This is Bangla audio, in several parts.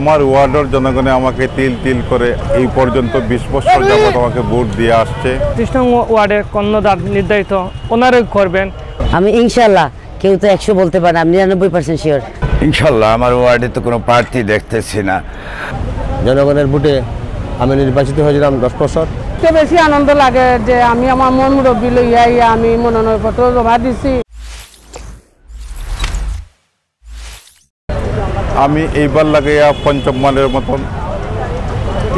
আমার ওয়ার্ডের জনগণে আমাকে তিল তিল করে এই পর্যন্ত 20 বছর যাবত আমাকে ভোট দিয়ে আসছে। 30 নং ওয়ার্ডের কর্ণধার নির্ধারিত ওনারাই করবেন। আমি ইনশাল্লাহ, কেউ তো 100 বলতে পারে, আমি 99% শিওর। ইনশাল্লাহ আমার ওয়ার্ডে তো কোনো প্রার্থী দেখতেছি না। জনগণের ভোটে আমি নির্বাচিত হয়েছিলাম 10 বছর। বেশি আনন্দ লাগে যে আমি আমার মন মুরব্বী লইয়া আমি মনোনয়নপত্র জমা দিছি। আমি এইবার লাগাইয়া পঞ্চমবারের মতন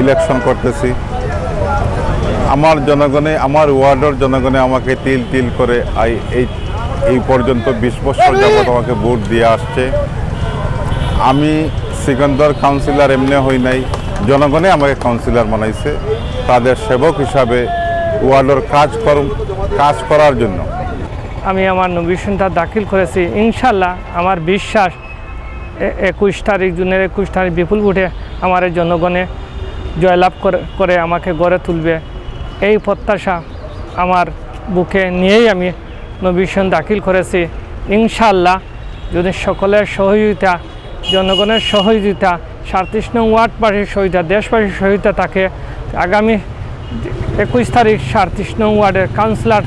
ইলেকশন করতেছি। আমার জনগণে, আমার ওয়ার্ডের জনগণে আমাকে তিল তিল করে এই পর্যন্ত 20 বছর যাবত আমাকে ভোট দিয়ে আসছে। আমি সিকান্দার কাউন্সিলর এমনি হই নাই, জনগণে আমাকে কাউন্সিলর বানাইছে তাদের সেবক হিসাবে ওয়ার্ডের কাজ করার জন্য। আমি আমার নমিনেশনটা দাখিল করেছি। ইনশাল্লাহ আমার বিশ্বাস 21 তারিখ, জুনের 21 তারিখ বিপুল ভোটে আমার জনগণে জয়লাভ করে আমাকে গড়ে তুলবে, এই প্রত্যাশা আমার বুকে নিয়েই আমি নমিনেশন দাখিল করেছি। ইনশাল্লাহ যদি সকলের সহযোগিতা, জনগণের সহযোগিতা, 37 নং ওয়ার্ডবাসীর সহযোগিতা, দেশবাসীর সহযোগিতা থাকে, আগামী 21 তারিখ 37 নং ওয়ার্ডের কাউন্সিলর,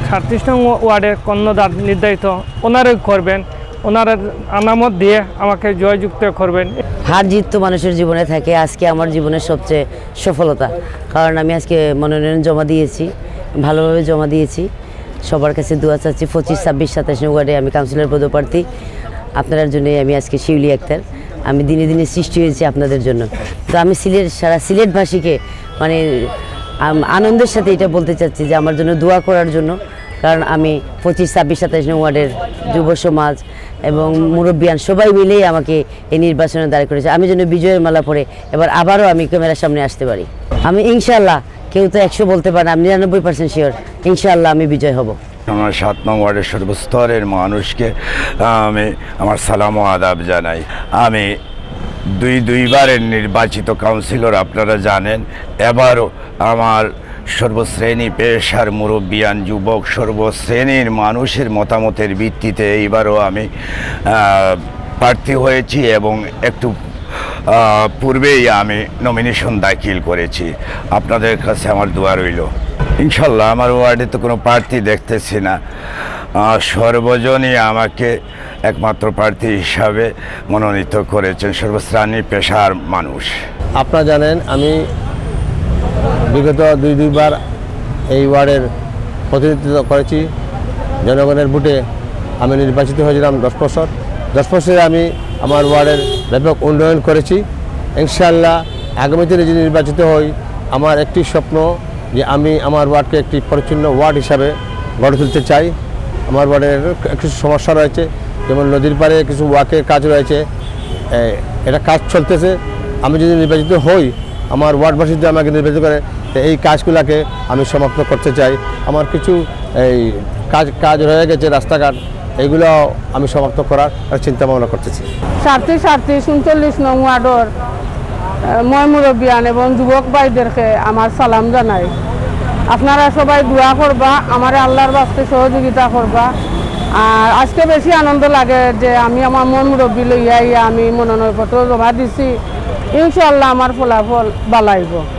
37 নং ওয়ার্ডের কর্ণধার নির্ধারিত ওনারাই করবেন। ওনারা আনামত দিয়ে আমাকে জয়যুক্ত করবেন। হার জিত তো মানুষের জীবনে থাকে। আজকে আমার জীবনের সবচেয়ে সফলতা, কারণ আমি আজকে মনোনয়ন জমা দিয়েছি, ভালোভাবে জমা দিয়েছি। সবার কাছে দোয়া চাচ্ছি। 25, 26, 27 নং ওয়ার্ডে আমি কাউন্সিলর পদপ্রার্থী। আপনাদের জন্যই আমি আজকে শিউলি আক্তার। আমি দিনে দিনে সৃষ্টি হয়েছি আপনাদের জন্য। তো আমি সারা সিলেটবাসীকে মানে আনন্দের সাথে এটা বলতে চাচ্ছি যে আমার জন্য দোয়া করার জন্য, কারণ আমি 25, 26, 27 নং ওয়ার্ডের যুব সমাজ এবং মুরব্বিয়ান সবাই মিলেই আমাকে এই নির্বাচনে দাঁড় করেছে। আমি যেন বিজয়ের মালা পরে এবার আবারও আমি ক্যামেরার সামনে আসতে পারি। আমি ইনশাল্লাহ, কেউ তো 100 বলতে পারে, আমি 99% শিওর। ইনশাল্লাহ আমি বিজয় হব। আমার 7 নং ওয়ার্ডের সর্বস্তরের মানুষকে আমি আমার সালাম ও আদাব জানাই। আমি দুইবারের নির্বাচিত কাউন্সিলর, আপনারা জানেন। এবারও আমার সর্বশ্রেণী পেশার মুরব্বিয়ান, যুবক, সর্বশ্রেণীর মানুষের মতামতের ভিত্তিতে এইবারও আমি প্রার্থী হয়েছি এবং একটু পূর্বেই আমি নমিনেশন দাখিল করেছি। আপনাদের কাছে আমার দোয়া রইল। ইনশাল্লাহ আমার ওয়ার্ডে তো কোনো প্রার্থী দেখতেছি না। সর্বজনই আমাকে একমাত্র প্রার্থী হিসাবে মনোনীত করেছেন, সর্বশ্রেণী পেশার মানুষ। আপনারা জানেন আমি বিগত দুইবার এই ওয়ার্ডের প্রতিনিধিত্ব করেছি। জনগণের ভোটে আমি নির্বাচিত হয়েছিলাম 10 বছর। 10 বছরে আমি আমার ওয়ার্ডের ব্যাপক উন্নয়ন করেছি। ইনশাআল্লাহ আগামীতে যদি নির্বাচিত হই, আমার একটি স্বপ্ন যে আমি আমার ওয়ার্ডকে একটি পরিচ্ছন্ন ওয়ার্ড হিসাবে গড়ে তুলতে চাই। আমার ওয়ার্ডের কিছু সমস্যা রয়েছে, যেমন নদীর পাড়ে কিছু ওয়াকের কাজ রয়েছে, এটা কাজ চলতেছে। আমি যদি নির্বাচিত হই, আমার ওয়ার্ডবাসী যদি আমাকে নির্বাচিত করে, এই কাজগুলোকে আমি সমাপ্ত করতে চাই। আমার কিছু এই কাজ রয়ে গেছে, রাস্তাঘাট, এইগুলো আমি সমাপ্ত করার চিন্তা ভাবনা করতেছি। 37 নং ওয়ার্ডের মই মুরব্বিয়ান এবং যুবক ভাইদেরকে আমার সালাম জানাই। আপনারা সবাই দোয়া করবা, আমার আল্লাহর বাস্তে সহযোগিতা করবা। আর আজকে বেশি আনন্দ লাগে যে আমি আমার মন মুরব্বী লইয়া আমি মনোনয়নপত্র জমা দিছি। ইনশাআল্লাহ আমার ফলাফল ভালো হইব।